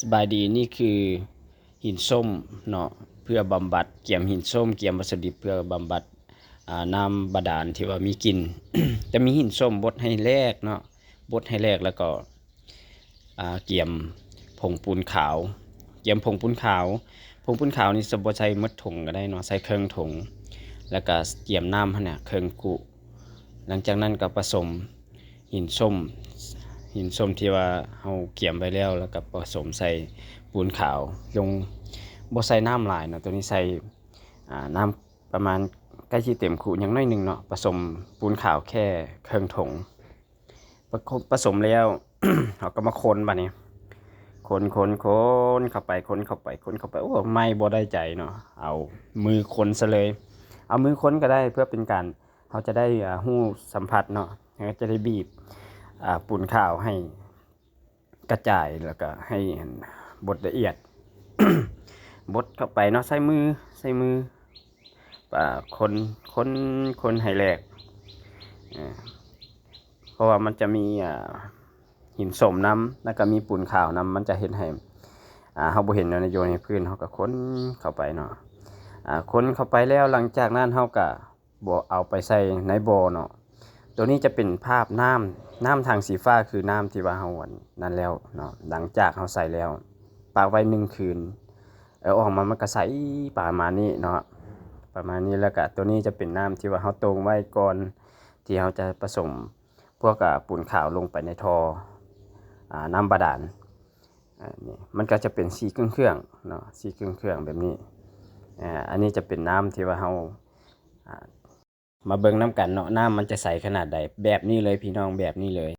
สบายดีนี่คือหินส้มเนาะเพื่อบำบัดเกี่ยมหินส้มเกี่ยมวัสดุดิบเพื่อบำบัดน้ำบาดาลที่ว่ามีกลิ่น จะมีหินส้มบดให้แลกเนาะบดให้แลกแล้วก็เกี่ยมผงปูนขาวเกี่ยมผงปูนขาวผงปูนขาวนี่สมบูรใช้มดถุงก็ได้เนาะใส่เครื่องถุงแล้วก็เกี่ยมน้ำเนี่ยเครื่องกุหลังจากนั้นก็ผสมหินส้ม หินส้มที่ว่าเราเกี่ยมไปแล้วก็ผสมใส่ปูนขาวลงบ่ใส่น้ำหลายเนาะตัวนี้ใส่น้ำประมาณใกล้ที่เต็มขูดอย่างน้อยหนึ่งเนาะผสมปูนขาวแค่ครึ่งถุงผสมแล้ว เราก็มาคนบัดนี้คนเข้าไปคนเข้าไปคนเข้าไปโอ้ไม่บ่ได้ใจเนาะเอามือคนซะเลยเอามือคนก็ได้เพื่อเป็นการเขาจะได้หู้สัมผัสเนาะจะได้บีบปูนขาวให้กระจายแล้วก็ให้บดละเอียด บดเข้าไปเนาะใส่มือคนคนให้แหลกเพราะว่ามันจะมีหินสมน้ำแล้วก็มีปูนขาวน้ำมันจะเห็นให้เขาบ่เห็นในโยนในพื้นเขาก็ค้นเข้าไปเนาะค้นเข้าไปแล้วหลังจากนั้นเขาก็บ่เอาไปใส่ในบ่อเนาะตัวนี้จะเป็นภาพน้ำทางสีฟ้าคือน้ำที่ว่าเฮานั่นแล้วเนาะหลังจากเฮาใส่แล้วปากไว้1 คืนออกมามันก็ใสประมาณนี้เนาะประมาณนี้แล้วก็ตัวนี้จะเป็นน้ำที่ว่าเฮาตรงไว้ก่อนที่เฮาจะผสมพวกปูนขาวลงไปในท่อน้ำบาดาลนี่มันก็จะเป็นสีเครื่องเนาะสีเครื่องแบบนี้อันนี้จะเป็นน้ำที่ว่าเฮามาเบิ่งน้ำกันเนาะน้ำมันจะใสขนาดใดแบบนี้เลยพี่น้องแบบนี้เลย